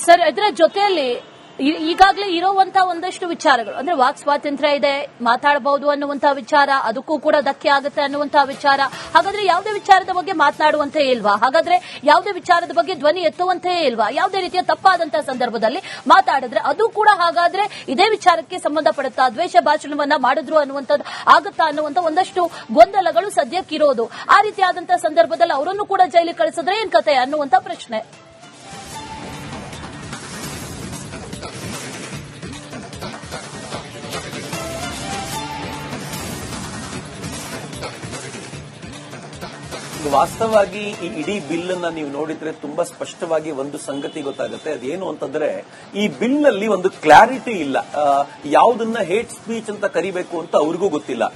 Sir, ಇದರ ಜೊತೆಯಲ್ಲಿ ಈಗಾಗಲೇ ಇರುವಂತ ಒಂದಷ್ಟು ವಿಚಾರಗಳು ಅಂದ್ರೆ ವಾಕ್ ಸ್ವಾತಂತ್ರ್ಯ ಇದೆ, ಮಾತಾಡಬಹುದು ಅನ್ನುವಂತ ವಿಚಾರ, ಅದಕ್ಕೂ ಕೂಡ ಧಕ್ಕೆ ಆಗುತ್ತೆ ಅನ್ನುವಂತ ವಿಚಾರ. ಹಾಗಾದ್ರೆ ಯಾವುದೇ ವಿಚಾರದ ಬಗ್ಗೆ ಮಾತನಾಡುವಂತೆ ಇಲ್ವಾ? ಹಾಗಾದ್ರೆ ಯಾವುದೇ ವಿಚಾರದ ಬಗ್ಗೆ ಧ್ವನಿ ಎತ್ತುವಂತೆ ಇಲ್ವಾ? ಯಾವುದೇ ರೀತಿಯ ತಪ್ಪಾದಂತಹ ಸಂದರ್ಭದಲ್ಲಿ ಮಾತಾಡಿದ್ರೆ ಅದು ಕೂಡ ಹಾಗಾದ್ರೆ ಇದೇ ವಿಚಾರಕ್ಕೆ ಸಂಬಂಧಪಡುತ್ತಾ, ದ್ವೇಷ ಭಾಷಣವನ್ನ ಮಾಡಿದ್ರು ಅನ್ನುವಂಥದ್ದು ಆಗುತ್ತಾ ಅನ್ನುವಂತ ಒಂದಷ್ಟು ಗೊಂದಲಗಳು ಸದ್ಯಕ್ಕಿರೋದು. ಆ ರೀತಿಯಾದಂತಹ ಸಂದರ್ಭದಲ್ಲಿ ಅವರನ್ನು ಕೂಡ ಜೈಲಿಗೆ ಕಳಿಸಿದ್ರೆ ಏನ್ ಕತೆ ಅನ್ನುವಂತ ಪ್ರಶ್ನೆ. ವಾಸ್ತವವಾಗಿ ಈ ಇಡೀ ಬಿಲ್ ಅನ್ನ ನೀವು ನೋಡಿದ್ರೆ ತುಂಬಾ ಸ್ಪಷ್ಟವಾಗಿ ಒಂದು ಸಂಗತಿ ಗೊತ್ತಾಗುತ್ತೆ. ಅದೇನು ಅಂತಂದ್ರೆ, ಈ ಬಿಲ್ ನಲ್ಲಿ ಒಂದು ಕ್ಲಾರಿಟಿ ಇಲ್ಲ. ಯಾವುದನ್ನ ಹೇಟ್ ಸ್ಪೀಚ್ ಅಂತ ಕರಿಬೇಕು ಅಂತ ಅವ್ರಿಗೂ ಗೊತ್ತಿಲ್ಲ.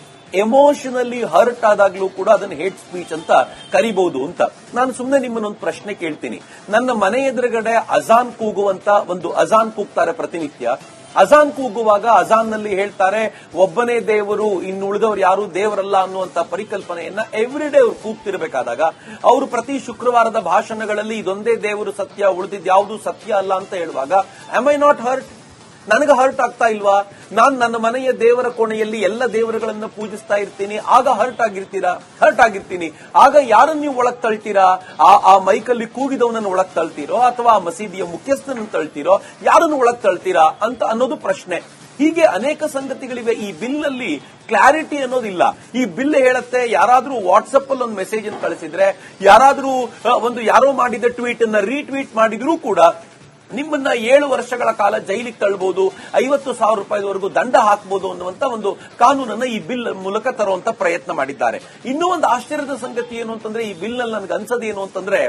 ಎಮೋಷನಲಿ ಹರ್ಟ್ ಆದಾಗ್ಲೂ ಕೂಡ ಅದನ್ನ ಹೇಟ್ ಸ್ಪೀಚ್ ಅಂತ ಕರಿಬಹುದು ಅಂತ. ನಾನು ಸುಮ್ಮನೆ ನಿಮ್ಮನ್ನೊಂದು ಪ್ರಶ್ನೆ ಕೇಳ್ತೀನಿ. ನನ್ನ ಮನೆ ಎದುರುಗಡೆ ಅಜಾನ್ ಕೂಗುವಂತ ಒಂದು ಅಜಾನ್ ಕೂಗ್ತಾರೆ ಪ್ರತಿನಿತ್ಯ. ಅಜಾನ್ ಕೂಗುವಾಗ ಅಜಾನ್ ನಲ್ಲಿ ಹೇಳ್ತಾರೆ ಒಬ್ಬನೇ ದೇವರು, ಇನ್ನು ಉಳಿದವರು ಯಾರು ದೇವರಲ್ಲ ಅನ್ನುವಂತ ಪರಿಕಲ್ಪನೆಯನ್ನ ಎವ್ರಿಡೇ ಅವ್ರು ಕೂಗ್ತಿರ್ಬೇಕಾದಾಗ, ಅವರು ಪ್ರತಿ ಶುಕ್ರವಾರದ ಭಾಷಣಗಳಲ್ಲಿ ಇದೊಂದೇ ದೇವರು ಸತ್ಯ, ಉಳಿದಿದ್ ಯಾವುದು ಸತ್ಯ ಅಲ್ಲ ಅಂತ ಹೇಳುವಾಗ, ಆಮ್ ಐ ನಾಟ್ ಹರ್ಟ್? ನನಗೆ ಹರ್ಟ್ ಆಗ್ತಾ ಇಲ್ವಾ? ನಾನು ನನ್ನ ಮನೆಯ ದೇವರ ಕೋಣೆಯಲ್ಲಿ ಎಲ್ಲ ದೇವರುಗಳನ್ನ ಪೂಜಿಸ್ತಾ ಇರ್ತೀನಿ, ಆಗ ಹರ್ಟ್ ಆಗಿರ್ತೀನಿ. ಆಗ ಯಾರನ್ನು ನೀವು ಒಳಗ್ ತಳ್ತೀರಾ? ಆ ಮೈಕಲ್ಲಿ ಕೂಗಿದವನನ್ನು ಒಳಗ್ ತಳ್ತೀರೋ ಅಥವಾ ಆ ಮಸೀದಿಯ ಮುಖ್ಯಸ್ಥನನ್ನು ತಳ್ತೀರೋ? ಯಾರನ್ನು ಒಳಗ್ ತಳ್ತೀರಾ ಅಂತ ಅನ್ನೋದು ಪ್ರಶ್ನೆ. ಹೀಗೆ ಅನೇಕ ಸಂಗತಿಗಳಿವೆ. ಈ ಬಿಲ್ ಅಲ್ಲಿ ಕ್ಲಾರಿಟಿ ಅನ್ನೋದಿಲ್ಲ. ಈ ಬಿಲ್ ಹೇಳುತ್ತೆ, ಯಾರಾದ್ರೂ ವಾಟ್ಸ್ಆಪ್ ಅಲ್ಲಿ ಒಂದು ಮೆಸೇಜ್ ಅನ್ನು ಕಳಿಸಿದ್ರೆ, ಯಾರಾದ್ರೂ ಯಾರೋ ಮಾಡಿದ ಟ್ವೀಟ್ ಅನ್ನ ರೀಟ್ವೀಟ್ ಮಾಡಿದ್ರೂ ಕೂಡ ನಿಮ್ಮನ್ನ 7 ವರ್ಷಗಳ ಕಾಲ ಜೈಲಿಗೆ ತಳ್ಳಬಹುದು, 50,000 ರೂಪಾಯಿವರೆಗೂ ದಂಡ ಹಾಕಬಹುದು ಅನ್ನುವಂತ ಒಂದು ಕಾನೂನನ್ನ ಈ ಬಿಲ್ ಮೂಲಕ ತರುವಂತ ಪ್ರಯತ್ನ ಮಾಡಿದ್ದಾರೆ. ಇನ್ನೂ ಒಂದು ಆಶ್ಚರ್ಯದ ಸಂಗತಿ ಏನು ಅಂತಂದ್ರೆ, ಈ ಬಿಲ್ ನಲ್ಲಿ ನನಗೆ ಅನ್ಸೋದೇನು ಅಂತಂದ್ರೆ,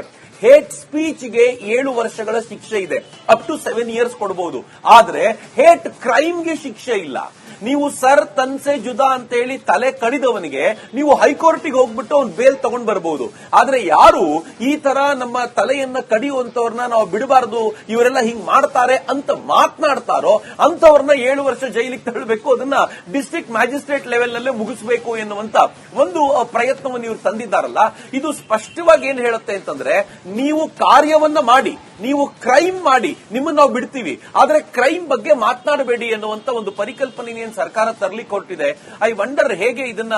ಹೇಟ್ ಸ್ಪೀಚ್ಗೆ 7 ವರ್ಷಗಳ ಶಿಕ್ಷೆ ಇದೆ, ಅಪ್ ಟು 7 ಇಯರ್ಸ್ ಕೊಡಬಹುದು. ಆದ್ರೆ ಹೇಟ್ ಕ್ರೈಮ್ಗೆ ಶಿಕ್ಷೆ ಇಲ್ಲ. ನೀವು ಸರ್ ತನ್ಸೆ ಜುದಾ ಅಂತ ಹೇಳಿ ತಲೆ ಕಡಿದವನಿಗೆ ನೀವು ಹೈಕೋರ್ಟಿಗೆ ಹೋಗ್ಬಿಟ್ಟು ಅವ್ನು ಬೇಲ್ ತಗೊಂಡ್ ಬರಬಹುದು. ಆದ್ರೆ ಯಾರು ಈ ತರ ನಮ್ಮ ತಲೆಯನ್ನ ಕಡಿಯುವಂತವ್ರನ್ನ ನಾವು ಬಿಡಬಾರದು, ಇವರೆಲ್ಲ ಹಿಂಗ್ ಮಾಡ್ತಾರೆ ಅಂತ ಮಾತನಾಡ್ತಾರೋ ಅಂತವ್ರನ್ನ 7 ವರ್ಷ ಜೈಲಿಗೆ ತಳ್ಳಬೇಕು, ಅದನ್ನ ಡಿಸ್ಟ್ರಿಕ್ಟ್ ಮ್ಯಾಜಿಸ್ಟ್ರೇಟ್ ಲೆವೆಲ್ ನಲ್ಲೇ ಮುಗಿಸಬೇಕು ಎನ್ನುವಂತ ಒಂದು ಪ್ರಯತ್ನವನ್ನು ಇವರು ತಂದಿದ್ದಾರಲ್ಲ, ಇದು ಸ್ಪಷ್ಟವಾಗಿ ಏನ್ ಹೇಳುತ್ತೆ ಅಂತಂದ್ರೆ, ನೀವು ಕಾರ್ಯವನ್ನ ಮಾಡಿ, ನೀವು ಕ್ರೈಮ್ ಮಾಡಿ, ನಿಮ್ಮನ್ನು ನಾವು ಬಿಡ್ತೀವಿ, ಆದ್ರೆ ಕ್ರೈಮ್ ಬಗ್ಗೆ ಮಾತನಾಡಬೇಡಿ ಎನ್ನುವಂತ ಒಂದು ಪರಿಕಲ್ಪನೆ ಸರ್ಕಾರ ತರಲಿಕ್ಕೆ ಹೊರಟಿದೆ. ಐ ವಂಡರ್ ಹೇಗೆ ಇದನ್ನ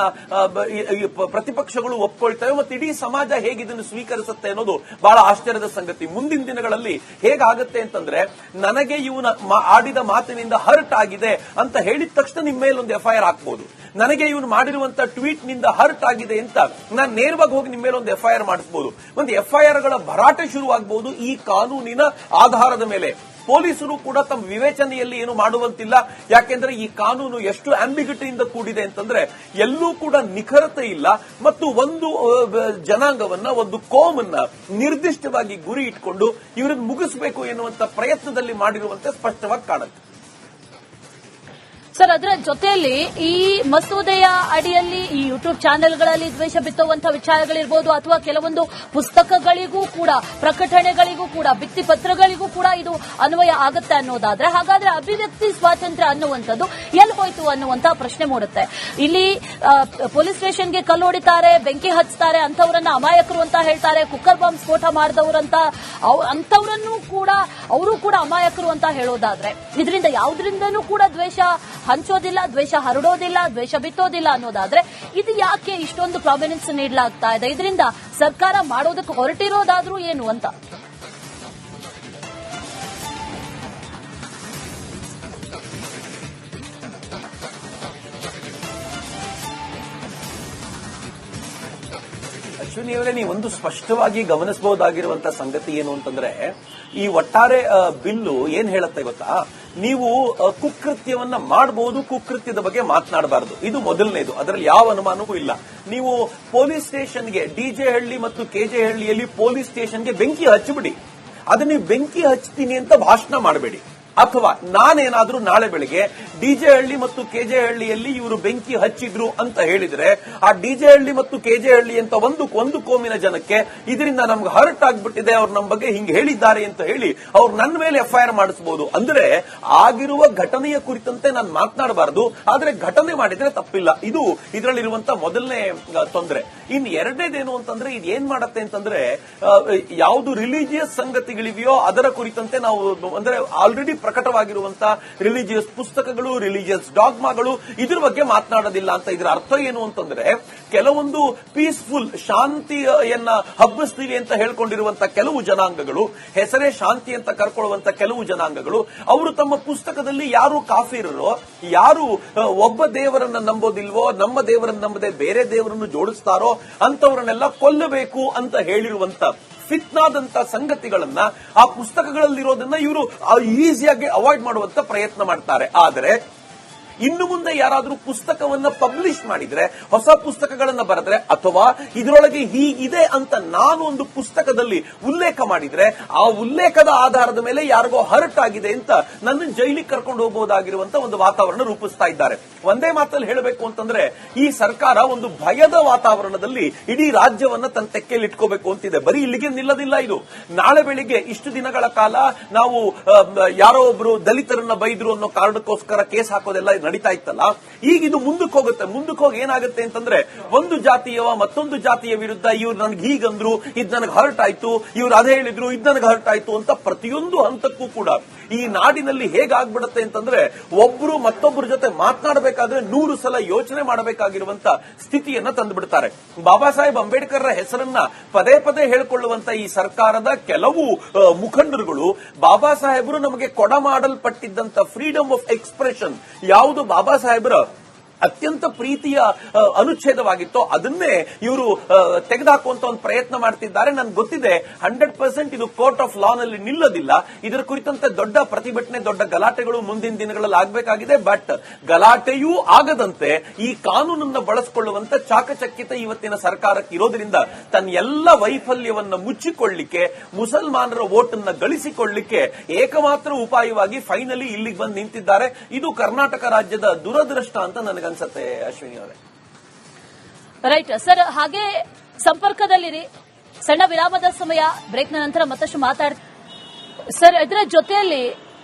ಪ್ರತಿಪಕ್ಷಗಳು ಒಪ್ಕೊಳ್ತವೆ ಮತ್ತು ಇಡೀ ಸಮಾಜ ಹೇಗೆ ಇದನ್ನು ಸ್ವೀಕರಿಸುತ್ತೆ ಅನ್ನೋದು ಬಹಳ ಆಶ್ಚರ್ಯದ ಸಂಗತಿ. ಮುಂದಿನ ದಿನಗಳಲ್ಲಿ ಹೇಗಾಗುತ್ತೆ ಅಂತಂದ್ರೆ, ನನಗೆ ಇವನ ಆಡಿದ ಮಾತಿನಿಂದ ಹರ್ಟ್ ಆಗಿದೆ ಅಂತ ಹೇಳಿದ ತಕ್ಷಣ ನಿಮ್ಮ ಮೇಲೊಂದು ಎಫ್ಐಆರ್ ಹಾಕಬಹುದು. ನನಗೆ ಇವನು ಮಾಡಿರುವಂತ ಟ್ವೀಟ್ ನಿಂದ ಹರ್ಟ್ ಆಗಿದೆ ಅಂತ ನಾನು ನೇರವಾಗಿ ಹೋಗಿ ನಿಮ್ಮ ಮೇಲೊಂದು ಎಫ್ಐಆರ್ ಮಾಡಿಸಬಹುದು. ಒಂದು ಎಫ್ಐಆರ್ ಗಳ ಭರಾಟೆ ಶುರುವಾಗಬಹುದು ಈ ಕಾನೂನಿನ ಆಧಾರದ ಮೇಲೆ. ಪೊಲೀಸರು ಕೂಡ ತಮ್ಮ ವಿವೇಚನೆಯಲ್ಲಿ ಏನು ಮಾಡುವಂತಿಲ್ಲ. ಯಾಕೆಂದ್ರೆ ಈ ಕಾನೂನು ಎಷ್ಟು ಆಂಬಿಗ್ಯುಟಿಯಿಂದ ಕೂಡಿದೆ ಅಂತಂದ್ರೆ, ಎಲ್ಲೂ ಕೂಡ ನಿಖರತೆ ಇಲ್ಲ ಮತ್ತು ಒಂದು ಜನಾಂಗವನ್ನ, ಒಂದು ಕೋಮನ್ನ ನಿರ್ದಿಷ್ಟವಾಗಿ ಗುರಿ ಇಟ್ಕೊಂಡು ಇವರನ್ನು ಮುಗಿಸಬೇಕು ಎನ್ನುವಂತ ಪ್ರಯತ್ನದಲ್ಲಿ ಮಾಡಿರುವಂತೆ ಸ್ಪಷ್ಟವಾಗಿ ಕಾಣುತ್ತೆ. ಸರ್, ಅದರ ಜೊತೆಯಲ್ಲಿ ಈ ಮಸೂದೆಯ ಅಡಿಯಲ್ಲಿ ಈ ಯೂಟ್ಯೂಬ್ ಚಾನೆಲ್ಗಳಲ್ಲಿ ದ್ವೇಷ ಬಿತ್ತುವಂತಹ ವಿಚಾರಗಳಿರ್ಬೋದು, ಅಥವಾ ಕೆಲವೊಂದು ಪುಸ್ತಕಗಳಿಗೂ ಕೂಡ, ಪ್ರಕಟಣೆಗಳಿಗೂ ಕೂಡ, ಭಿತ್ತಿ ಪತ್ರಗಳಿಗೂ ಕೂಡ ಇದು ಅನ್ವಯ ಆಗುತ್ತೆ ಅನ್ನೋದಾದ್ರೆ, ಹಾಗಾದ್ರೆ ಅಭಿವ್ಯಕ್ತಿ ಸ್ವಾತಂತ್ರ್ಯ ಅನ್ನುವಂಥದ್ದು ಎಲ್ಲಿ ಹೋಯ್ತು ಅನ್ನುವಂತ ಪ್ರಶ್ನೆ ಮೂಡುತ್ತೆ. ಇಲ್ಲಿ ಪೊಲೀಸ್ ಸ್ಟೇಷನ್ಗೆ ಕಲ್ಲು ಹೊಡಿತಾರೆ, ಬೆಂಕಿ ಹಚ್ತಾರೆ, ಅಂತವರನ್ನ ಅಮಾಯಕರು ಅಂತ ಹೇಳ್ತಾರೆ, ಕುಕ್ಕರ್ ಬಾಂಬ್ ಸ್ಫೋಟ ಮಾಡಿದವರಂತ ಅಂತವರನ್ನು ಕೂಡ ಅವರು ಕೂಡ ಅಮಾಯಕರು ಅಂತ ಹೇಳೋದಾದ್ರೆ, ಇದರಿಂದ ಯಾವುದರಿಂದನೂ ಕೂಡ ದ್ವೇಷ ಹಂಚೋದಿಲ್ಲ, ದ್ವೇಷ ಹರಡೋದಿಲ್ಲ, ದ್ವೇಷ ಬಿತ್ತೋದಿಲ್ಲ ಅನ್ನೋದಾದ್ರೆ, ಇದು ಯಾಕೆ ಇಷ್ಟೊಂದು ಪ್ರಾಮಿನೆನ್ಸ್ ನೀಡಲಾಗ್ತಾ ಇದೆ? ಇದರಿಂದ ಸರ್ಕಾರ ಮಾಡೋದಕ್ಕೆ ಹೊರಟಿರೋದಾದ್ರೂ ಏನು ಅಂತ. ಅಶ್ವಿನಿ ಅವರೇ, ನೀವು ಒಂದು ಸ್ಪಷ್ಟವಾಗಿ ಗಮನಿಸಬಹುದಾಗಿರುವಂತಹ ಸಂಗತಿ ಏನು ಅಂತಂದ್ರೆ, ಈ ಒಟ್ಟಾರೆ ಬಿಲ್ಲು ಏನ್ ಹೇಳುತ್ತೆ ಗೊತ್ತಾ? ನೀವು ಕುಕೃತ್ಯವನ್ನ ಮಾಡಬಹುದು, ಕುಕೃತ್ಯದ ಬಗ್ಗೆ ಮಾತನಾಡಬಾರದು. ಇದು ಮೊದಲನೇದು, ಅದರಲ್ಲಿ ಯಾವ ಅನುಮಾನವೂ ಇಲ್ಲ. ನೀವು ಪೊಲೀಸ್ ಸ್ಟೇಷನ್ಗೆ, ಡಿಜೆ ಹಳ್ಳಿ ಮತ್ತು ಕೆಜೆ ಹಳ್ಳಿಯಲ್ಲಿ ಪೊಲೀಸ್ ಸ್ಟೇಷನ್ಗೆ ಬೆಂಕಿ ಹಚ್ಚಿಬಿಡಿ, ಅದನ್ನ ನೀವು ಬೆಂಕಿ ಹಚ್ತೀನಿ ಅಂತ ಭಾಷಣ ಮಾಡಬೇಡಿ. ಅಥವಾ ನಾನೇನಾದ್ರೂ ನಾಳೆ ಬೆಳಿಗ್ಗೆ ಡಿಜೆ ಹಳ್ಳಿ ಮತ್ತು ಕೆಜೆ ಹಳ್ಳಿಯಲ್ಲಿ ಇವರು ಬೆಂಕಿ ಹಚ್ಚಿದ್ರು ಅಂತ ಹೇಳಿದ್ರೆ ಆ ಡಿಜೆ ಹಳ್ಳಿ ಮತ್ತು ಕೆಜೆ ಹಳ್ಳಿ ಅಂತ ಒಂದು ಕೋಮಿನ ಜನಕ್ಕೆ ಇದರಿಂದ ನಮ್ಗೆ ಹರ್ಟ್ ಆಗ್ಬಿಟ್ಟಿದೆ, ಅವ್ರು ನಮ್ಮ ಬಗ್ಗೆ ಹಿಂಗೆ ಹೇಳಿದ್ದಾರೆ ಅಂತ ಹೇಳಿ ಅವ್ರು ನನ್ನ ಮೇಲೆ ಎಫ್ಐಆರ್ ಮಾಡಿಸಬಹುದು. ಅಂದ್ರೆ ಆಗಿರುವ ಘಟನೆಯ ಕುರಿತಂತೆ ನಾನು ಮಾತನಾಡಬಾರದು, ಆದ್ರೆ ಘಟನೆ ಮಾಡಿದ್ರೆ ತಪ್ಪಿಲ್ಲ. ಇದು ಇದರಲ್ಲಿರುವಂತ ಮೊದಲನೇ ತೊಂದರೆ. ಇನ್ನು ಎರಡನೇದೇನು ಅಂತಂದ್ರೆ ಇದು ಏನ್ ಮಾಡತ್ತೆ ಅಂತಂದ್ರೆ ಯಾವುದು ರಿಲಿಜಿಯಸ್ ಸಂಗತಿಗಳಿವೆಯೋ ಅದರ ಕುರಿತಂತೆ ನಾವು ಅಂದ್ರೆ ಆಲ್ರೆಡಿ ಪ್ರಕಟವಾಗಿರುವಂತ ರಿಲಿಜಿಯಸ್ ಪುಸ್ತಕಗಳು, ರಿಲಿಜಿಯಸ್ ಡಾಗ್ಮಾಗಳು ಇದ್ರ ಬಗ್ಗೆ ಮಾತನಾಡೋದಿಲ್ಲ ಅಂತ. ಇದರ ಅರ್ಥ ಏನು ಅಂತಂದ್ರೆ ಕೆಲವೊಂದು ಪೀಸ್ಫುಲ್ ಶಾಂತಿಯನ್ನ ಹಬ್ಬಿಸ್ತೀವಿ ಅಂತ ಹೇಳ್ಕೊಂಡಿರುವಂತ ಕೆಲವು ಜನಾಂಗಗಳು, ಹೆಸರೇ ಶಾಂತಿ ಅಂತ ಕರ್ಕೊಳ್ಳುವಂತ ಕೆಲವು ಜನಾಂಗಗಳು, ಅವರು ತಮ್ಮ ಪುಸ್ತಕದಲ್ಲಿ ಯಾರು ಕಾಫಿರರೋ, ಯಾರು ಒಬ್ಬ ದೇವರನ್ನ ನಂಬೋದಿಲ್ವೋ, ನಮ್ಮ ದೇವರನ್ನ ನಂಬದೆ ಬೇರೆ ದೇವರನ್ನು ಜೋಡಿಸ್ತಾರೋ ಅಂತವರನ್ನೆಲ್ಲ ಕೊಲ್ಲಬೇಕು ಅಂತ ಹೇಳಿರುವಂತ ಫಿತ್ನಾದಂತ ಸಂಗತಿಗಳನ್ನ ಆ ಪುಸ್ತಕಗಳಲ್ಲಿರೋದನ್ನ ಇವರು ಈಸಿಯಾಗಿ ಅವಾಯ್ಡ್ ಮಾಡುವಂತ ಪ್ರಯತ್ನ ಮಾಡ್ತಾರೆ. ಆದರೆ ಇನ್ನು ಮುಂದೆ ಯಾರಾದ್ರೂ ಪುಸ್ತಕವನ್ನ ಪಬ್ಲಿಷ್ ಮಾಡಿದ್ರೆ, ಹೊಸ ಪುಸ್ತಕಗಳನ್ನ ಬರೆದ್ರೆ, ಅಥವಾ ಇದರೊಳಗೆ ಹೀಗಿದೆ ಅಂತ ನಾನು ಒಂದು ಪುಸ್ತಕದಲ್ಲಿ ಉಲ್ಲೇಖ ಮಾಡಿದ್ರೆ ಆ ಉಲ್ಲೇಖದ ಆಧಾರದ ಮೇಲೆ ಯಾರಿಗೋ ಹರ್ಟ್ ಆಗಿದೆ ಅಂತ ನನ್ನ ಜೈಲಿಗೆ ಕರ್ಕೊಂಡು ಹೋಗಬಹುದಾಗಿರುವಂತ ಒಂದು ವಾತಾವರಣ ರೂಪಿಸ್ತಾ ಇದ್ದಾರೆ. ಒಂದೇ ಮಾತಲ್ಲಿ ಹೇಳಬೇಕು ಅಂತಂದ್ರೆ ಈ ಸರ್ಕಾರ ಒಂದು ಭಯದ ವಾತಾವರಣದಲ್ಲಿ ಇಡೀ ರಾಜ್ಯವನ್ನ ತನ್ನ ತೆಕ್ಕೆಯಲ್ಲಿ ಇಟ್ಕೋಬೇಕು ಅಂತಿದೆ. ಬರೀ ಇಲ್ಲಿಗೆ ನಿಲ್ಲದಿಲ್ಲ ಇದು. ನಾಳೆ ಬೆಳಿಗ್ಗೆ ಇಷ್ಟು ದಿನಗಳ ಕಾಲ ನಾವು ಯಾರೋ ಒಬ್ರು ದಲಿತರನ್ನ ಬೈದ್ರು ಅನ್ನೋ ಕಾರಣಕ್ಕೋಸ್ಕರ ಕೇಸ್ ಹಾಕೋದೆಲ್ಲ ನಡೀತಾ ಇತ್ತಲ್ಲ, ಈಗ ಇದು ಮುಂದಕ್ಕೆ ಹೋಗುತ್ತೆ. ಮುಂದಕ್ಕೆ ಹೋಗಿ ಏನಾಗುತ್ತೆ ಅಂತಂದ್ರೆ ಒಂದು ಜಾತಿಯವ ಮತ್ತೊಂದು ಜಾತಿಯ ವಿರುದ್ಧ ಇವ್ರು ನನಗೆ ಹೀಗಂದ್ರು, ಇದ್ ನನಗೆ ಹರ್ಟ್ ಆಯ್ತು, ಇವ್ರು ಅದೇ ಹೇಳಿದ್ರು, ಇದ್ ನನಗೆ ಹರ್ಟ್ ಆಯ್ತು ಅಂತ ಪ್ರತಿಯೊಂದು ಹಂತಕ್ಕೂ ಕೂಡ ಈ ನಾಡಿನಲ್ಲಿ ಹೇಗಾಗ್ಬಿಡುತ್ತೆ ಅಂತಂದ್ರೆ ಒಬ್ರು ಮತ್ತೊಬ್ಬರ ಜೊತೆ ಮಾತನಾಡಬೇಕಾದ್ರೆ 100 ಸಲ ಯೋಚನೆ ಮಾಡಬೇಕಾಗಿರುವಂತ ಸ್ಥಿತಿಯನ್ನ ತಂದುಬಿಡ್ತಾರೆ. ಬಾಬಾ ಸಾಹೇಬ್ ಅಂಬೇಡ್ಕರ್ ಹೆಸರನ್ನ ಪದೇ ಪದೇ ಹೇಳಿಕೊಳ್ಳುವಂತ ಈ ಸರ್ಕಾರದ ಕೆಲವು ಮುಖಂಡರುಗಳು ಬಾಬಾ ಸಾಹೇಬರು ನಮಗೆ ಕೊಡಮಾಡಲ್ಪಟ್ಟಿದ್ದಂತ ಫ್ರೀಡಮ್ ಆಫ್ ಎಕ್ಸ್ಪ್ರೆಷನ್ ಯಾವುದು ಬಾಬಾ ಸಾಹೇಬರ ಅತ್ಯಂತ ಪ್ರೀತಿಯ ಅನುಚ್ಛೇದವಾಗಿತ್ತೋ ಅದನ್ನೇ ಇವರು ತೆಗೆದುಹಾಕುವಂತ ಒಂದು ಪ್ರಯತ್ನ ಮಾಡ್ತಿದ್ದಾರೆ. ನನ್ಗೆ ಗೊತ್ತಿದೆ 100% ಇದು ಕೋರ್ಟ್ ಆಫ್ ಲಾ ನಲ್ಲಿ ನಿಲ್ಲೋದಿಲ್ಲ. ಇದರ ಕುರಿತಂತೆ ದೊಡ್ಡ ಪ್ರತಿಭಟನೆ, ದೊಡ್ಡ ಗಲಾಟೆಗಳು ಮುಂದಿನ ದಿನಗಳಲ್ಲಿ ಆಗಬೇಕಾಗಿದೆ. ಬಟ್ ಗಲಾಟೆಯೂ ಆಗದಂತೆ ಈ ಕಾನೂನನ್ನು ಬಳಸಿಕೊಳ್ಳುವಂತ ಚಾಕಚಕ್ಯತೆ ಇವತ್ತಿನ ಸರ್ಕಾರಕ್ಕೆ ಇರೋದ್ರಿಂದ ತನ್ನ ಎಲ್ಲ ವೈಫಲ್ಯವನ್ನ ಮುಚ್ಚಿಕೊಳ್ಳಿಕ್ಕೆ, ಮುಸಲ್ಮಾನರ ವೋಟ್ ಅನ್ನ ಗಳಿಸಿಕೊಳ್ಳಿಕ್ಕೆ ಏಕಮಾತ್ರ ಉಪಾಯವಾಗಿ ಫೈನಲಿ ಇಲ್ಲಿಗೆ ಬಂದು ನಿಂತಿದ್ದಾರೆ. ಇದು ಕರ್ನಾಟಕ ರಾಜ್ಯದ ದುರದೃಷ್ಟ ಅಂತ ನನಗೆ ಅನ್ಸುತ್ತೆ. ಅಶ್ವಿನಿ ಅವರೇ, ರೈಟ್ ಸರ್. ಹಾಗೆ ಸಂಪರ್ಕದಲ್ಲಿರಿ. ಸಣ್ಣ ವಿರಾಮದ ಸಮಯ, ಬ್ರೇಕ್ನ ನಂತರ ಮತ್ತಷ್ಟು ಸರ್. ಇದರ ಜೊತೆಯಲ್ಲಿ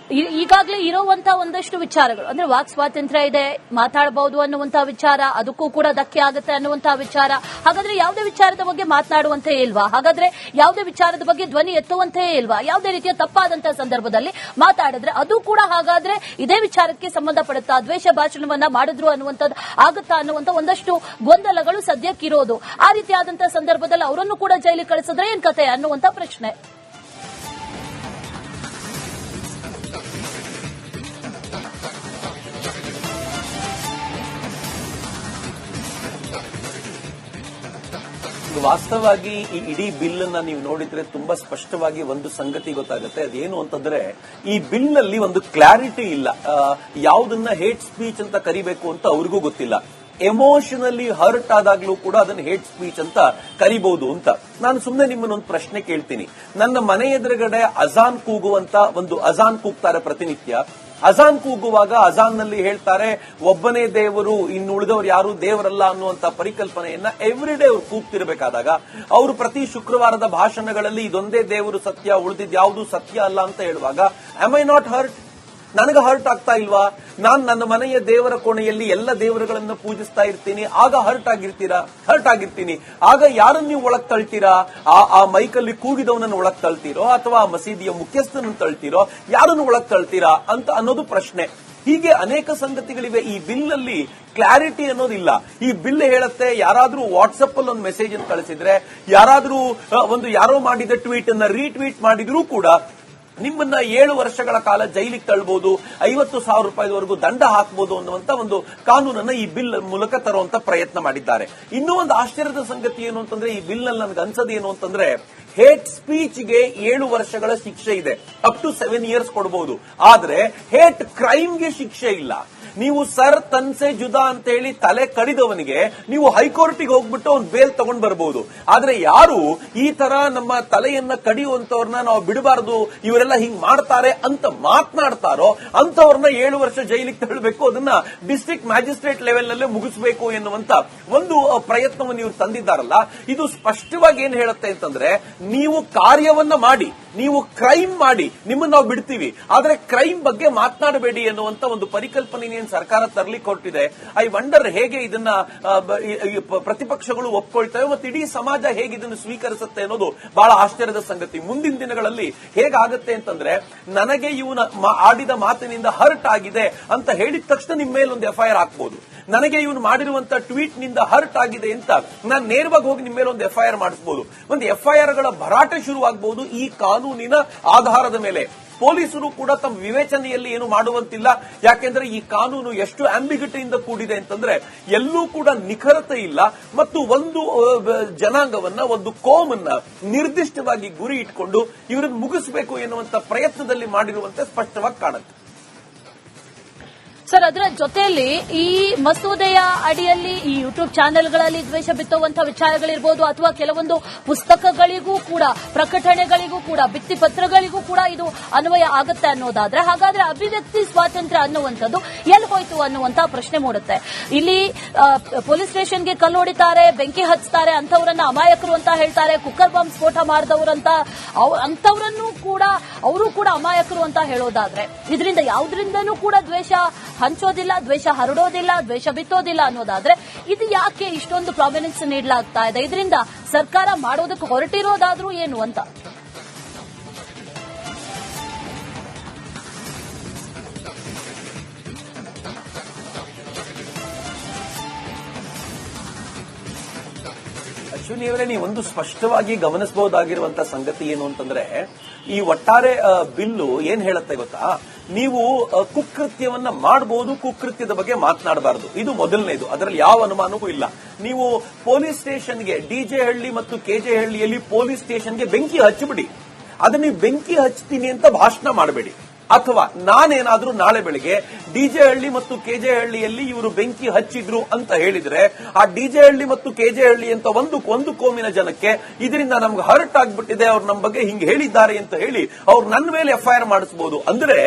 ಈಗಾಗಲೇ ಇರುವಂತಹ ಒಂದಷ್ಟು ವಿಚಾರಗಳು ಅಂದ್ರೆ ವಾಕ್ ಸ್ವಾತಂತ್ರ್ಯ ಇದೆ, ಮಾತಾಡಬಹುದು ಅನ್ನುವಂತಹ ವಿಚಾರ, ಅದಕ್ಕೂ ಕೂಡ ಧಕ್ಕೆ ಆಗುತ್ತೆ ಅನ್ನುವಂತಹ ವಿಚಾರ. ಹಾಗಾದ್ರೆ ಯಾವುದೇ ವಿಚಾರದ ಬಗ್ಗೆ ಮಾತನಾಡುವಂತೆ ಇಲ್ವಾ? ಹಾಗಾದ್ರೆ ಯಾವುದೇ ವಿಚಾರದ ಬಗ್ಗೆ ಧ್ವನಿ ಎತ್ತುವಂತೆ ಇಲ್ವಾ? ಯಾವುದೇ ರೀತಿಯ ತಪ್ಪಾದಂತಹ ಸಂದರ್ಭದಲ್ಲಿ ಮಾತಾಡಿದ್ರೆ ಅದು ಕೂಡ ಹಾಗಾದ್ರೆ ಇದೇ ವಿಚಾರಕ್ಕೆ ಸಂಬಂಧಪಡುತ್ತಾ? ದ್ವೇಷ ಭಾಷಣವನ್ನ ಮಾಡಿದ್ರು ಅನ್ನುವಂಥದ್ದು ಆಗುತ್ತಾ ಅನ್ನುವಂತ ಒಂದಷ್ಟು ಗೊಂದಲಗಳು ಸದ್ಯಕ್ಕಿರೋದು. ಆ ರೀತಿಯಾದಂತಹ ಸಂದರ್ಭದಲ್ಲಿ ಅವರನ್ನು ಕೂಡ ಜೈಲಿಗೆ ಕಳಿಸಿದ್ರೆ ಏನ್ ಕತೆ ಅನ್ನುವಂತ ಪ್ರಶ್ನೆ. ವಾಸ್ತವವಾಗಿ ಈ ಇಡೀ ಬಿಲ್ ಅನ್ನ ನೀವು ನೋಡಿದ್ರೆ ತುಂಬಾ ಸ್ಪಷ್ಟವಾಗಿ ಒಂದು ಸಂಗತಿ ಗೊತ್ತಾಗುತ್ತೆ. ಅದೇನು ಅಂತಂದ್ರೆ ಈ ಬಿಲ್ ನಲ್ಲಿ ಒಂದು ಕ್ಲಾರಿಟಿ ಇಲ್ಲ. ಯಾವುದನ್ನ ಹೇಟ್ ಸ್ಪೀಚ್ ಅಂತ ಕರಿಬೇಕು ಅಂತ ಅವ್ರಿಗೂ ಗೊತ್ತಿಲ್ಲ. ಎಮೋಷನಲಿ ಹರ್ಟ್ ಆದಾಗ್ಲೂ ಕೂಡ ಅದನ್ನ ಹೇಟ್ ಸ್ಪೀಚ್ ಅಂತ ಕರಿಬಹುದು ಅಂತ. ನಾನು ಸುಮ್ಮನೆ ನಿಮ್ಮನ್ನೊಂದು ಪ್ರಶ್ನೆ ಕೇಳ್ತೀನಿ. ನನ್ನ ಮನೆ ಎದುರುಗಡೆ ಅಜಾನ್ ಕೂಗುವಂತ ಒಂದು ಅಜಾನ್ ಕೂಗ್ತಾರೆ ಪ್ರತಿನಿತ್ಯ. ಅಜಾನ್ ಕೂಗುವಾಗ ಅಜಾನ್ ನಲ್ಲಿ ಹೇಳ್ತಾರೆ ಒಬ್ಬನೇ ದೇವರು, ಇನ್ನು ಉಳಿದವರು ಯಾರು ದೇವರಲ್ಲ ಅನ್ನುವಂತ ಪರಿಕಲ್ಪನೆಯನ್ನ ಎವ್ರಿಡೇ ಅವ್ರು ಕೂಗ್ತಿರ್ಬೇಕಾದಾಗ ಅವರು ಪ್ರತಿ ಶುಕ್ರವಾರದ ಭಾಷಣಗಳಲ್ಲಿ ಇದೊಂದೇ ದೇವರು ಸತ್ಯ, ಉಳಿದಿದ್ ಯಾವುದು ಸತ್ಯ ಅಲ್ಲ ಅಂತ ಹೇಳುವಾಗ ಆಮ್ ಐ ನಾಟ್ ಹರ್ಟ್? ನನಗೆ ಹರ್ಟ್ ಆಗ್ತಾ ಇಲ್ವಾ? ನಾನು ನನ್ನ ಮನೆಯ ದೇವರ ಕೋಣೆಯಲ್ಲಿ ಎಲ್ಲ ದೇವರುಗಳನ್ನ ಪೂಜಿಸ್ತಾ ಇರ್ತೀನಿ, ಆಗ ಹರ್ಟ್ ಆಗಿರ್ತೀನಿ. ಆಗ ಯಾರನ್ನು ನೀವು ಒಳಗ್ ತಳ್ತೀರಾ? ಆ ಮೈಕಲ್ಲಿ ಕೂಗಿದವನನ್ನು ಒಳಗ್ ತಳ್ತೀರೋ ಅಥವಾ ಆ ಮಸೀದಿಯ ಮುಖ್ಯಸ್ಥನನ್ನು ತಳ್ತೀರೋ? ಯಾರನ್ನು ಒಳಗ್ ತಳ್ತೀರಾ ಅಂತ ಅನ್ನೋದು ಪ್ರಶ್ನೆ. ಹೀಗೆ ಅನೇಕ ಸಂಗತಿಗಳಿವೆ. ಈ ಬಿಲ್ ಅಲ್ಲಿ ಕ್ಲಾರಿಟಿ ಅನ್ನೋದಿಲ್ಲ. ಈ ಬಿಲ್ ಹೇಳುತ್ತೆ ಯಾರಾದ್ರೂ ವಾಟ್ಸ್ಆಪ್ ಅಲ್ಲಿ ಒಂದು ಮೆಸೇಜ್ ಅನ್ನು ಕಳಿಸಿದ್ರೆ, ಯಾರಾದ್ರೂ ಯಾರೋ ಮಾಡಿದ ಟ್ವೀಟ್ ಅನ್ನ ರೀಟ್ವೀಟ್ ಮಾಡಿದ್ರೂ ಕೂಡ ನಿಮ್ಮನ್ನ 7 ವರ್ಷಗಳ ಕಾಲ ಜೈಲಿಗೆ ತಳ್ಳಬಹುದು, 50,000 ರೂಪಾಯಿವರೆಗೂ ದಂಡ ಹಾಕಬಹುದು ಅನ್ನುವಂತ ಒಂದು ಕಾನೂನನ್ನ ಈ ಬಿಲ್ ಮೂಲಕ ತರುವಂತ ಪ್ರಯತ್ನ ಮಾಡಿದ್ದಾರೆ. ಇನ್ನೂ ಒಂದು ಆಶ್ಚರ್ಯದ ಸಂಗತಿ ಏನು ಅಂತಂದ್ರೆ ಈ ಬಿಲ್ ನಲ್ಲಿ ನನಗೆ ಅನ್ಸೋದು ಏನು ಅಂತಂದ್ರೆ ಹೇಟ್ ಸ್ಪೀಚ್ಗೆ 7 ವರ್ಷಗಳ ಶಿಕ್ಷೆ ಇದೆ, ಅಪ್ ಟು 7 years ಕೊಡಬಹುದು. ಆದ್ರೆ ಹೇಟ್ ಕ್ರೈಮ್ಗೆ ಶಿಕ್ಷೆ ಇಲ್ಲ. ನೀವು ಸರ್ ತನ್ಸೆ ಜುದಾ ಅಂತ ಹೇಳಿ ತಲೆ ಕಡಿದವನಿಗೆ ನೀವು ಹೈಕೋರ್ಟಿಗೆ ಹೋಗ್ಬಿಟ್ಟು ಅವ್ನು ಬೇಲ್ ತಗೊಂಡ್ ಬರಬಹುದು. ಆದ್ರೆ ಯಾರು ಈ ತರ ನಮ್ಮ ತಲೆಯನ್ನ ಕಡಿಯುವಂತವ್ರನ್ನ ನಾವು ಬಿಡಬಾರದು, ಇವರೆಲ್ಲ ಹಿಂಗ್ ಮಾಡ್ತಾರೆ ಅಂತ ಮಾತನಾಡ್ತಾರೋ ಅಂತವ್ರನ್ನ 7 ವರ್ಷ ಜೈಲಿಗೆ ತಳ್ಳಬೇಕು, ಅದನ್ನ ಡಿಸ್ಟ್ರಿಕ್ಟ್ ಮ್ಯಾಜಿಸ್ಟ್ರೇಟ್ ಲೆವೆಲ್ ನಲ್ಲೇ ಮುಗಿಸಬೇಕು ಎನ್ನುವಂತ ಒಂದು ಪ್ರಯತ್ನವನ್ನು ಇವರು ತಂದಿದ್ದಾರಲ್ಲ, ಇದು ಸ್ಪಷ್ಟವಾಗಿ ಏನ್ ಹೇಳುತ್ತೆ ಅಂತಂದ್ರೆ, ನೀವು ಕಾರ್ಯವನ್ನ ಮಾಡಿ, ನೀವು ಕ್ರೈಮ್ ಮಾಡಿ, ನಿಮ್ಮನ್ನ ನಾವು ಬಿಡ್ತೀವಿ, ಆದ್ರೆ ಕ್ರೈಮ್ ಬಗ್ಗೆ ಮಾತನಾಡಬೇಡಿ ಎನ್ನುವಂತ ಒಂದು ಪರಿಕಲ್ಪನೆ ಸರ್ಕಾರ ತರಲಿಕ್ಕೆ ಹೊರಟಿದೆ. ಐ ವಂಡರ್ ಹೇಗೆ ಇದನ್ನ ಪ್ರತಿಪಕ್ಷಗಳು ಒಪ್ಕೊಳ್ತವೆ ಮತ್ತು ಇಡೀ ಸಮಾಜ ಹೇಗೆ ಇದನ್ನು ಸ್ವೀಕರಿಸುತ್ತೆ ಅನ್ನೋದು ಬಹಳ ಆಶ್ಚರ್ಯದ ಸಂಗತಿ. ಮುಂದಿನ ದಿನಗಳಲ್ಲಿ ಹೇಗಾಗುತ್ತೆ ಅಂತಂದ್ರೆ, ನನಗೆ ಇವನ ಆಡಿದ ಮಾತಿನಿಂದ ಹರ್ಟ್ ಆಗಿದೆ ಅಂತ ಹೇಳಿದ ತಕ್ಷಣ ನಿಮ್ಮ ಮೇಲೆ ಒಂದು FIR ಹಾಕಬಹುದು. ನನಗೆ ಇವನು ಮಾಡಿರುವಂತ ಟ್ವೀಟ್ ನಿಂದ ಹರ್ಟ್ ಆಗಿದೆ ಅಂತ ನಾನು ನೇರವಾಗಿ ಹೋಗಿ ನಿಮ್ಮ ಮೇಲೆ ಒಂದು FIR ಮಾಡಿಸಬಹುದು. ಒಂದು FIR ಗಳ ಭರಾಟೆ ಶುರುವಾಗಬಹುದು ಈ ಕಾನೂನಿನ ಆಧಾರದ ಮೇಲೆ. ಪೊಲೀಸರು ಕೂಡ ತಮ್ಮ ವಿವೇಚನೆಯಲ್ಲಿ ಏನು ಮಾಡುವಂತಿಲ್ಲ. ಯಾಕೆಂದ್ರೆ ಈ ಕಾನೂನು ಎಷ್ಟು ಆಂಬಿಗ್ಯುಟಿಯಿಂದ ಕೂಡಿದೆ ಅಂತಂದ್ರೆ, ಎಲ್ಲೂ ಕೂಡ ನಿಖರತೆ ಇಲ್ಲ ಮತ್ತು ಒಂದು ಜನಾಂಗವನ್ನ, ಒಂದು ಕೋಮನ್ನ ನಿರ್ದಿಷ್ಟವಾಗಿ ಗುರಿ ಇಟ್ಕೊಂಡು ಇವರನ್ನು ಮುಗಿಸಬೇಕು ಎನ್ನುವಂತ ಪ್ರಯತ್ನದಲ್ಲಿ ಮಾಡಿರುವಂತೆ ಸ್ಪಷ್ಟವಾಗಿ ಕಾಣುತ್ತೆ. ಸರ್, ಅದರ ಜೊತೆಯಲ್ಲಿ ಈ ಮಸೂದೆಯ ಅಡಿಯಲ್ಲಿ ಈ ಯೂಟ್ಯೂಬ್ ಚಾನೆಲ್ಗಳಲ್ಲಿ ದ್ವೇಷ ಬಿತ್ತುವಂತಹ ವಿಚಾರಗಳಿರ್ಬೋದು, ಅಥವಾ ಕೆಲವೊಂದು ಪುಸ್ತಕಗಳಿಗೂ ಕೂಡ, ಪ್ರಕಟಣೆಗಳಿಗೂ ಕೂಡ, ಭಿತ್ತಿಪತ್ರಗಳಿಗೂ ಕೂಡ ಇದು ಅನ್ವಯ ಆಗುತ್ತೆ ಅನ್ನೋದಾದ್ರೆ, ಹಾಗಾದ್ರೆ ಅಭಿವ್ಯಕ್ತಿ ಸ್ವಾತಂತ್ರ್ಯ ಅನ್ನುವಂಥದ್ದು ಎಲ್ಲಿ ಹೋಯ್ತು ಅನ್ನುವಂತ ಪ್ರಶ್ನೆ ಮೂಡುತ್ತೆ. ಇಲ್ಲಿ ಪೊಲೀಸ್ ಸ್ಟೇಷನ್ಗೆ ಕಲ್ಲು ಹೊಡಿತಾರೆ, ಬೆಂಕಿ ಹಚ್ತಾರೆ, ಅಂತವರನ್ನ ಅಮಾಯಕರು ಅಂತ ಹೇಳ್ತಾರೆ, ಕುಕ್ಕರ್ ಬಾಂಬ್ ಸ್ಫೋಟ ಮಾಡಿದವರಂತ ಅಂತವರನ್ನು ಕೂಡ ಅವರು ಕೂಡ ಅಮಾಯಕರು ಅಂತ ಹೇಳೋದಾದ್ರೆ, ಇದರಿಂದ ಯಾವುದರಿಂದನೂ ಕೂಡ ದ್ವೇಷ ಹಂಚೋದಿಲ್ಲ, ದ್ವೇಷ ಹರಡೋದಿಲ್ಲ, ದ್ವೇಷ ಬಿತ್ತೋದಿಲ್ಲ ಅನ್ನೋದಾದ್ರೆ, ಇದು ಯಾಕೆ ಇಷ್ಟೊಂದು ಪ್ರಾಮಿನೆನ್ಸ್ ನೀಡಲಾಗ್ತಾ ಇದೆ? ಇದರಿಂದ ಸರ್ಕಾರ ಮಾಡೋದಕ್ಕೆ ಹೊರಟಿರೋದಾದ್ರೂ ಏನು ಅಂತ. ಅಶ್ವಿನಿ ಅವರೇ, ನೀವು ಒಂದು ಸ್ಪಷ್ಟವಾಗಿ ಗಮನಿಸಬಹುದಾಗಿರುವಂತಹ ಸಂಗತಿ ಏನು ಅಂತಂದ್ರೆ, ಈ ಒಟ್ಟಾರೆ ಬಿಲ್ಲು ಏನ್ ಹೇಳುತ್ತೆ ಗೊತ್ತಾ, ನೀವು ಕುಕೃತ್ಯವನ್ನ ಮಾಡಬಹುದು, ಕುಕೃತ್ಯದ ಬಗ್ಗೆ ಮಾತನಾಡಬಾರದು. ಇದು ಮೊದಲನೇದು, ಅದರಲ್ಲಿ ಯಾವ ಅನುಮಾನವೂ ಇಲ್ಲ. ನೀವು ಪೊಲೀಸ್ ಸ್ಟೇಷನ್ಗೆ, DJ ಹಳ್ಳಿ ಮತ್ತು KJ ಹಳ್ಳಿಯಲ್ಲಿ ಪೊಲೀಸ್ ಸ್ಟೇಷನ್ಗೆ ಬೆಂಕಿ ಹಚ್ಚಿಬಿಡಿ, ಅದನ್ನ ನೀವು ಬೆಂಕಿ ಹಚ್ತೀನಿ ಅಂತ ಭಾಷಣ ಮಾಡಬೇಡಿ. ಅಥವಾ ನಾನೇನಾದ್ರೂ ನಾಳೆ ಬೆಳಿಗ್ಗೆ DJ ಹಳ್ಳಿ ಮತ್ತು KJ ಹಳ್ಳಿಯಲ್ಲಿ ಇವರು ಬೆಂಕಿ ಹಚ್ಚಿದ್ರು ಅಂತ ಹೇಳಿದ್ರೆ, ಆ DJ ಹಳ್ಳಿ ಮತ್ತು KJ ಹಳ್ಳಿ ಅಂತ ಒಂದು ಕೋಮಿನ ಜನಕ್ಕೆ ಇದರಿಂದ ನಮ್ಗೆ ಹರ್ಟ್ ಆಗ್ಬಿಟ್ಟಿದೆ, ಅವ್ರು ನಮ್ಮ ಬಗ್ಗೆ ಹಿಂಗೆ ಹೇಳಿದ್ದಾರೆ ಅಂತ ಹೇಳಿ ಅವ್ರು ನನ್ನ ಮೇಲೆ FIR ಮಾಡಿಸಬಹುದು. ಅಂದ್ರೆ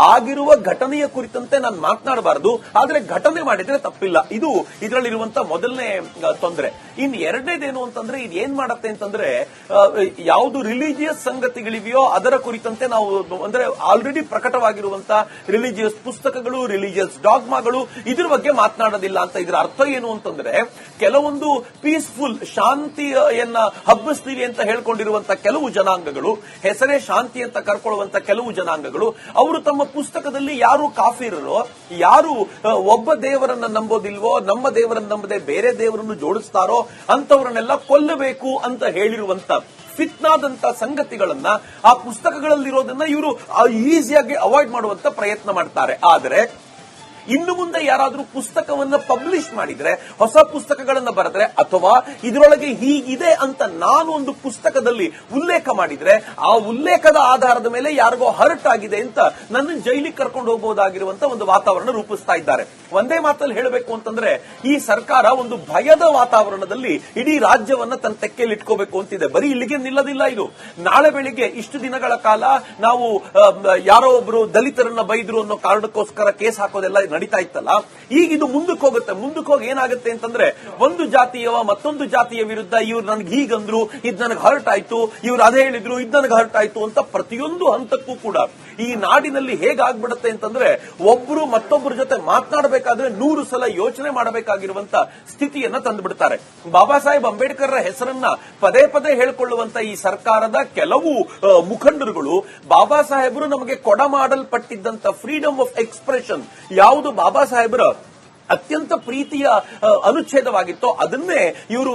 ಆಗಿರುವ ಘಟನೆಯ ಕುರಿತಂತೆ ನಾನು ಮಾತನಾಡಬಾರದು, ಆದ್ರೆ ಘಟನೆ ಮಾಡಿದ್ರೆ ತಪ್ಪಿಲ್ಲ. ಇದು ಇದರಲ್ಲಿರುವಂತಹ ಮೊದಲನೇ ತೊಂದರೆ. ಇನ್ ಎರಡನೇದೇನು ಅಂತಂದ್ರೆ, ಇದು ಏನ್ ಮಾಡತ್ತೆ ಅಂತಂದ್ರೆ, ಯಾವುದು ರಿಲಿಜಿಯಸ್ ಸಂಗತಿಗಳಿವೆಯೋ ಅದರ ಕುರಿತಂತೆ ನಾವು, ಅಂದ್ರೆ ಆಲ್ರೆಡಿ ಪ್ರಕಟವಾಗಿರುವಂತಹ ರಿಲಿಜಿಯಸ್ ಪುಸ್ತಕಗಳು, ರಿಲಿಜಿಯಸ್ ಡಾಗ್ಮಾಗಳು, ಇದ್ರ ಬಗ್ಗೆ ಮಾತನಾಡೋದಿಲ್ಲ ಅಂತ. ಇದರ ಅರ್ಥ ಏನು ಅಂತಂದ್ರೆ, ಕೆಲವೊಂದು ಪೀಸ್ಫುಲ್, ಶಾಂತಿಯನ್ನ ಹಬ್ಬಿಸ್ತೀವಿ ಅಂತ ಹೇಳ್ಕೊಂಡಿರುವಂತಹ ಕೆಲವು ಜನಾಂಗಗಳು, ಹೆಸರೇ ಶಾಂತಿ ಅಂತ ಕರ್ಕೊಳ್ಳುವಂತ ಕೆಲವು ಜನಾಂಗಗಳು, ಅವರು ತಮ್ಮ ಪುಸ್ತಕದಲ್ಲಿ ಯಾರು ಕಾಫಿರರೋ, ಯಾರು ಒಬ್ಬ ದೇವರನ್ನ ನಂಬೋದಿಲ್ವೋ, ನಮ್ಮ ದೇವರನ್ನ ನಂಬದೆ ಬೇರೆ ದೇವರನ್ನು ಜೋಡಿಸ್ತಾರೋ ಅಂತವರನ್ನೆಲ್ಲ ಕೊಲ್ಲಬೇಕು ಅಂತ ಹೇಳಿರುವಂತ ಫಿತ್ನಾದಂತ ಸಂಗತಿಗಳನ್ನ ಆ ಪುಸ್ತಕಗಳಲ್ಲಿರೋದನ್ನ ಇವರು ಈಸಿಯಾಗಿ ಅವಾಯ್ಡ್ ಮಾಡುವಂತ ಪ್ರಯತ್ನ ಮಾಡ್ತಾರೆ. ಆದರೆ ಇನ್ನು ಮುಂದೆ ಯಾರಾದ್ರೂ ಪುಸ್ತಕವನ್ನ ಪಬ್ಲಿಷ್ ಮಾಡಿದ್ರೆ, ಹೊಸ ಪುಸ್ತಕಗಳನ್ನ ಬರೆದ್ರೆ, ಅಥವಾ ಇದರೊಳಗೆ ಹೀಗಿದೆ ಅಂತ ನಾನು ಒಂದು ಪುಸ್ತಕದಲ್ಲಿ ಉಲ್ಲೇಖ ಮಾಡಿದ್ರೆ, ಆ ಉಲ್ಲೇಖದ ಆಧಾರದ ಮೇಲೆ ಯಾರಿಗೋ ಹರ್ಟ್ ಆಗಿದೆ ಅಂತ ನನ್ನ ಜೈಲಿಗೆ ಕರ್ಕೊಂಡು ಹೋಗಬಹುದಾಗಿರುವಂತ ಒಂದು ವಾತಾವರಣ ರೂಪಿಸ್ತಾ ಇದ್ದಾರೆ. ಒಂದೇ ಮಾತಲ್ಲಿ ಹೇಳಬೇಕು ಅಂತಂದ್ರೆ, ಈ ಸರ್ಕಾರ ಒಂದು ಭಯದ ವಾತಾವರಣದಲ್ಲಿ ಇಡೀ ರಾಜ್ಯವನ್ನ ತನ್ನ ತೆಕ್ಕೆಯಲ್ಲಿ ಇಟ್ಕೋಬೇಕು ಅಂತಿದೆ. ಬರೀ ಇಲ್ಲಿಗೆ ನಿಲ್ಲದಿಲ್ಲ ಇದು. ನಾಳೆ ಬೆಳಿಗ್ಗೆ ಇಷ್ಟು ದಿನಗಳ ಕಾಲ ನಾವು ಯಾರೋ ಒಬ್ರು ದಲಿತರನ್ನ ಬೈದ್ರು ಅನ್ನೋ ಕಾರಣಕ್ಕೋಸ್ಕರ ಕೇಸ್ ಹಾಕೋದೆಲ್ಲ ನಡೀತಾ ಇತ್ತಲ್ಲ, ಈಗ ಇದು ಮುಂದಕ್ಕೆ ಹೋಗುತ್ತೆ. ಮುಂದಕ್ಕೆ ಹೋಗಿ ಏನಾಗುತ್ತೆ ಅಂತಂದ್ರೆ, ಒಂದು ಜಾತಿಯವ ಮತ್ತೊಂದು ಜಾತಿಯ ವಿರುದ್ಧ ಇವ್ರು ನನಗೆ ಹೀಗಂದ್ರು, ಇದು ನನಗೆ ಹರ್ಟ್ ಆಯ್ತು, ಇವ್ರು ಅದೇ ಹೇಳಿದ್ರು, ಇದು ನನಗೆ ಹರ್ಟ್ ಆಯ್ತು ಅಂತ ಪ್ರತಿಯೊಂದು ಹಂತಕ್ಕೂ ಕೂಡ ಈ ನಾಡಿನಲ್ಲಿ ಹೇಗಾಗ್ಬಿಡುತ್ತೆ ಅಂತಂದ್ರೆ, ಒಬ್ರು ಮತ್ತೊಬ್ಬರ ಜೊತೆ ಮಾತನಾಡಬೇಕಾದ್ರೆ 100 ಸಲ ಯೋಚನೆ ಮಾಡಬೇಕಾಗಿರುವಂತ ಸ್ಥಿತಿಯನ್ನ ತಂದುಬಿಡ್ತಾರೆ. ಬಾಬಾ ಸಾಹೇಬ್ ಅಂಬೇಡ್ಕರ್ ಹೆಸರನ್ನ ಪದೇ ಪದೇ ಹೇಳಿಕೊಳ್ಳುವಂತ ಈ ಸರ್ಕಾರದ ಕೆಲವು ಮುಖಂಡರುಗಳು, ಬಾಬಾ ಸಾಹೇಬರು ನಮಗೆ ಕೊಡಮಾಡಲ್ಪಟ್ಟಿದ್ದಂತ ಫ್ರೀಡಮ್ ಆಫ್ ಎಕ್ಸ್ಪ್ರೆಷನ್ ಯಾವುದು ಬಾಬಾ ಸಾಹೇಬರ ಅತ್ಯಂತ ಪ್ರೀತಿಯ ಅನುಚ್ಛೇದವಾಗಿತ್ತು, ಅದನ್ನೇ ಇವರು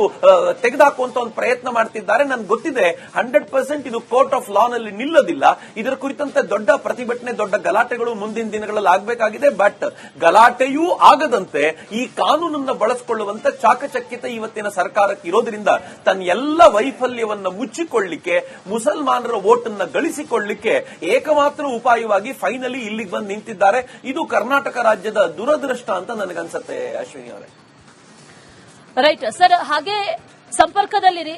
ತೆಗೆದುಹಾಕುವಂತ ಒಂದು ಪ್ರಯತ್ನ ಮಾಡ್ತಿದ್ದಾರೆ. ನನ್ಗೆ ಗೊತ್ತಿದೆ 100% ಇದು ಕೋರ್ಟ್ ಆಫ್ ಲಾ ನಲ್ಲಿ ನಿಲ್ಲೋದಿಲ್ಲ. ಇದರ ಕುರಿತಂತೆ ದೊಡ್ಡ ಪ್ರತಿಭಟನೆ, ದೊಡ್ಡ ಗಲಾಟೆಗಳು ಮುಂದಿನ ದಿನಗಳಲ್ಲಿ ಆಗಬೇಕಾಗಿದೆ. ಬಟ್ ಗಲಾಟೆಯೂ ಆಗದಂತೆ ಈ ಕಾನೂನನ್ನು ಬಳಸಿಕೊಳ್ಳುವಂತ ಚಾಕಚಕ್ಯತೆ ಇವತ್ತಿನ ಸರ್ಕಾರಕ್ಕೆ ಇರೋದ್ರಿಂದ ತನ್ನ ಎಲ್ಲ ವೈಫಲ್ಯವನ್ನು ಮುಚ್ಚಿಕೊಳ್ಳಿಕ್ಕೆ, ಮುಸಲ್ಮಾನರ ವೋಟ್ ಅನ್ನ ಗಳಿಸಿಕೊಳ್ಳಿಕ್ಕೆ ಏಕಮಾತ್ರ ಉಪಾಯವಾಗಿ ಫೈನಲಿ ಇಲ್ಲಿಗೆ ಬಂದು ನಿಂತಿದ್ದಾರೆ. ಇದು ಕರ್ನಾಟಕ ರಾಜ್ಯದ ದುರದೃಷ್ಟ ಅಂತ ನನಗನ್ಸುತ್ತೆ ಅಶ್ವಿನಿ ಅವರೇ. ರೈಟ್ ಸರ್, ಹಾಗೆ ಸಂಪರ್ಕದಲ್ಲಿರಿ.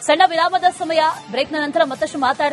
ಸಣ್ಣ ವಿರಾಮದ ಸಮಯ, ಬ್ರೇಕ್ನ ನಂತರ ಮತ್ತಷ್ಟು ಮಾತಾಡ್ತೀವಿ.